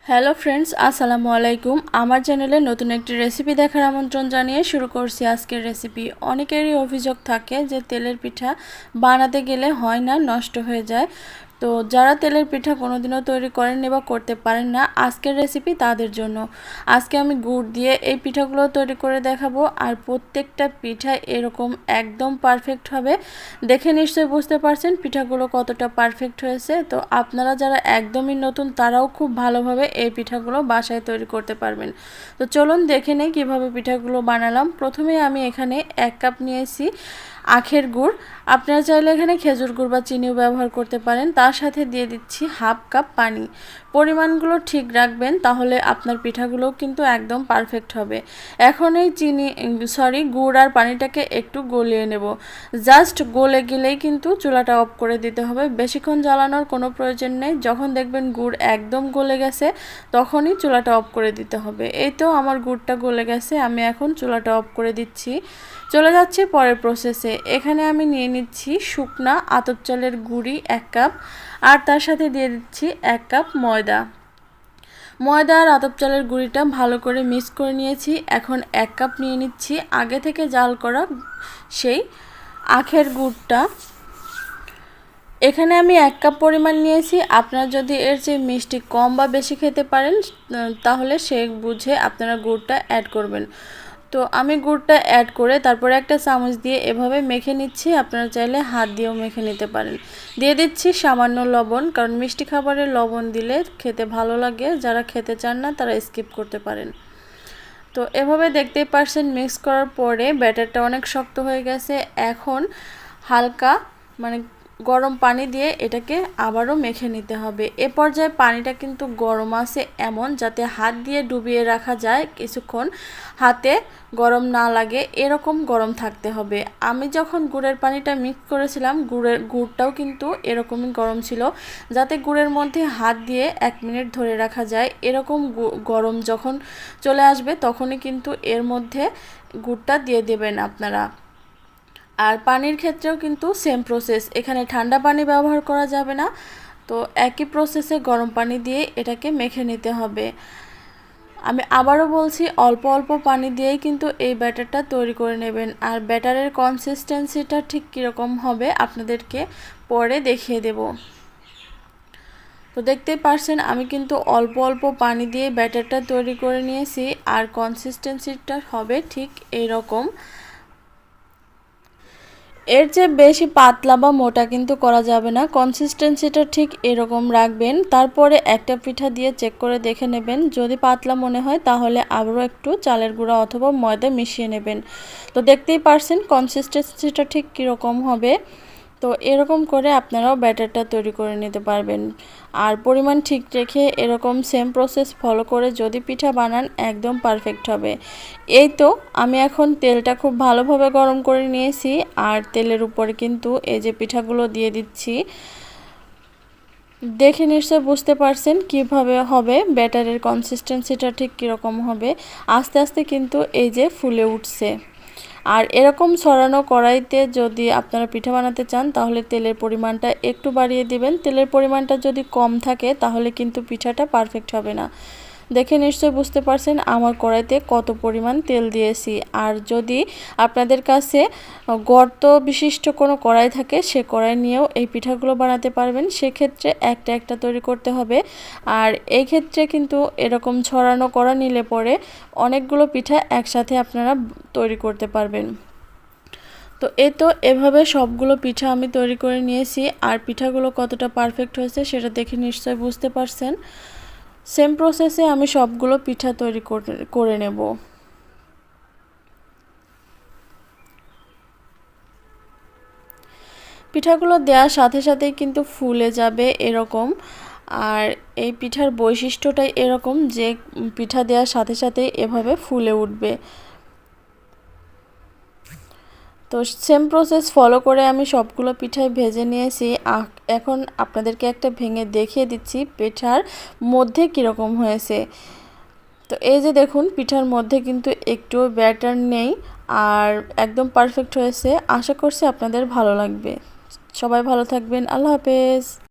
Hello friends, আসসালামু আলাইকুম। আমার চ্যানেলে নতুন একটি রেসিপি দেখার আমন্ত্রণ জানিয়ে শুরু করছি আজকের রেসিপি। অনেকেরই অভিযোগ থাকে যে তেলের পিঠা বানাতে গেলে হয় না, নষ্ট হয়ে যায়। তো যারা তেলের পিঠা কোনোদিনও তৈরি করেননি বা করতে পারেন না, আজকের রেসিপি তাদের জন্য। আজকে আমি গুড় দিয়ে এই পিঠাগুলো তৈরি করে দেখাবো, আর প্রত্যেকটা পিঠা এরকম একদম পারফেক্ট হবে। দেখে নিশ্চয়ই বুঝতে পারছেন পিঠাগুলো কতটা পারফেক্ট হয়েছে। তো আপনারা যারা একদমই নতুন তারাও খুব ভালোভাবে এই পিঠাগুলো বাসায় তৈরি করতে পারবেন। তো চলুন দেখে নেই কীভাবে পিঠাগুলো বানালাম। প্রথমে আমি এখানে 1 কাপ নিয়েছি আখের গুড়। আপনারা চাইলে এখানে খেজুর গুড় বা চিনিও ব্যবহার করতে পারেন। তার সাথে দিয়ে দিচ্ছি 1/2 কাপ পানি। পরিমাণগুলো ঠিক রাখবেন, তাহলে আপনার পিঠাগুলোও কিন্তু একদম পারফেক্ট হবে। এখন এই গুড় আর পানিটাকে একটু গলিয়ে নেব। জাস্ট গলে গেলেই কিন্তু চুলাটা অফ করে দিতে হবে। বেশিক্ষণ জ্বালানোর কোনো প্রয়োজন নেই। যখন দেখবেন গুড় একদম গলে গেছে তখনই চুলাটা অফ করে দিতে হবে। এই তো আমার গুড়টা গলে গেছে, আমি এখন চুলাটা অফ করে দিচ্ছি। চলে যাচ্ছে পরের প্রসেসে। এখানে আমি নিয়ে নিচ্ছি শুকনা আতপ চালের গুঁড়ি 1 কাপ, আর তার সাথে দিয়ে দিচ্ছি 1 কাপ ময়দা। ময়দা আর আতপ চালের গুঁড়িটা ভালো করে মিক্স করে নিয়েছি। এখন 1 কাপ নিয়ে নিচ্ছি আগে থেকে জাল করা সেই আখের গুড়টা। এখানে আমি 1 কাপ পরিমাণ নিয়েছি। আপনারা যদি এর চেয়ে মিষ্টি কম বা বেশি খেতে পারেন তাহলে সে বুঝে আপনারা গুড়টা অ্যাড করবেন। তো আমি গুড়টা অ্যাড করে তারপরে একটা চামচ দিয়ে এভাবে মেখে নিচ্ছি। আপনারা চাইলে হাত দিয়েও মেখে নিতে পারেন। দিয়ে দিচ্ছি সামান্য লবণ, কারণ মিষ্টি খাবারে লবণ দিলে খেতে ভালো লাগে। যারা খেতে চান না তারা স্কিপ করতে পারেন। তো এভাবে দেখতেই পারছেন মিক্স করার পরে ব্যাটারটা অনেক শক্ত হয়ে গেছে। এখন হালকা গরম পানি দিয়ে এটাকে আবারও মেখে নিতে হবে। এ পর্যায়ে পানিটা কিন্তু গরম আছে এমন যাতে হাত দিয়ে ডুবিয়ে রাখা যায়, কিছুক্ষণ হাতে গরম না লাগে এরকম গরম থাকতে হবে। আমি যখন গুড়ের পানিটা মিক্স করেছিলাম গুড়টাও কিন্তু এরকমই গরম ছিল, যাতে গুড়ের মধ্যে হাত দিয়ে 1 মিনিট ধরে রাখা যায়। এরকম গরম যখন চলে আসবে তখনই কিন্তু এর মধ্যে গুড়টা দিয়ে দেবেন আপনারা। আর পানির ক্ষেত্রেও কিন্তু সেম প্রসেস, এখানে ঠান্ডা পানি ব্যবহার করা যাবে না। তো একই প্রসেসে গরম পানি দিয়ে এটাকে মেখে নিতে হবে। আমি আবারও বলছি, অল্প অল্প পানি দিয়েই কিন্তু এই ব্যাটারটা তৈরি করে নেবেন। আর ব্যাটারের কনসিস্টেন্সিটা ঠিক কীরকম হবে আপনাদেরকে পরে দেখিয়ে দেব। তো দেখতেই পারছেন আমি কিন্তু অল্প অল্প পানি দিয়ে ব্যাটারটা তৈরি করে নিয়েছি, আর কনসিস্টেন্সিটা হবে ঠিক এইরকম। এর চেয়ে বেশি পাতলা বা মোটা কিন্তু করা যাবে না, কনসিস্টেন্সিটা ঠিক এরকম রাখবেন। তারপরে একটা পিঠা দিয়ে চেক করে দেখে নেবেন, যদি পাতলা মনে হয় তাহলে আবারও একটু চালের গুঁড়া অথবা ময়দা মিশিয়ে নেবেন। তো দেখতেই পারছেন কনসিস্টেন্সিটা ঠিক কীরকম হবে। তো এরকম করে আপনারাও ব্যাটারটা তৈরি করে নিতে পারবেন। আর পরিমাণ ঠিক রেখে এরকম সেম প্রসেস ফলো করে যদি পিঠা বানান একদম পারফেক্ট হবে। এই তো আমি এখন তেলটা খুব ভালোভাবে গরম করে নিয়েছি, আর তেলের উপরে কিন্তু এই যে পিঠাগুলো দিয়ে দিচ্ছি। দেখে নিশ্চয় বুঝতে পারছেন কিভাবে হবে, ব্যাটারের কনসিস্টেন্সিটা ঠিক কীরকম হবে। আস্তে আস্তে কিন্তু এই যে ফুলে উঠছে। আর এরকম ছড়ানো কড়াইতে যদি আপনারা পিঠা বানাতে চান তাহলে তেলের পরিমাণটা একটু বাড়িয়ে দিবেন। তেলের পরিমাণটা যদি কম থাকে তাহলে কিন্তু পিঠাটা পারফেক্ট হবে না। দেখে নিশ্চয় বুঝতে পারছেন আমার কড়াইতে কত পরিমাণ তেল দিয়েছি। আর যদি আপনাদের কাছে গর্ত বিশিষ্ট কোনো কড়াই থাকে সে কড়াই নিয়েও এই পিঠাগুলো বানাতে পারবেন। সেক্ষেত্রে একটা একটা তৈরি করতে হবে। আর এই ক্ষেত্রে কিন্তু এরকম ছড়ানো করা নিলে পরে অনেকগুলো পিঠা একসাথে আপনারা তৈরি করতে পারবেন। তো এই তো এভাবে সবগুলো পিঠা আমি তৈরি করে নিয়েছি। আর পিঠাগুলো কতটা পারফেক্ট হয়েছে সেটা দেখে নিশ্চয় বুঝতে পারছেন। সেম প্রসেসে আমি সবগুলো পিঠা তৈরি করে নেব। পিঠাগুলো দেওয়ার সাথে সাথেই কিন্তু ফুলে যাবে এরকম। আর এই পিঠার বৈশিষ্ট্যটাই এরকম যে পিঠা দেওয়ার সাথে সাথেই এভাবে ফুলে উঠবে। তো সেম প্রসেস ফলো করে আমি সবগুলো পিঠাই ভেজে নিয়েছি। এখন আপনাদেরকে একটা ভেঙে দেখিয়ে দিচ্ছি পিঠার মধ্যে কীরকম হয়েছে। তো এই যে দেখুন পিঠার মধ্যে কিন্তু একটুও ব্যাটার নেই, আর একদম পারফেক্ট হয়েছে। আশা করছি আপনাদের ভালো লাগবে। সবাই ভালো থাকবেন। আল্লাহ হাফেজ।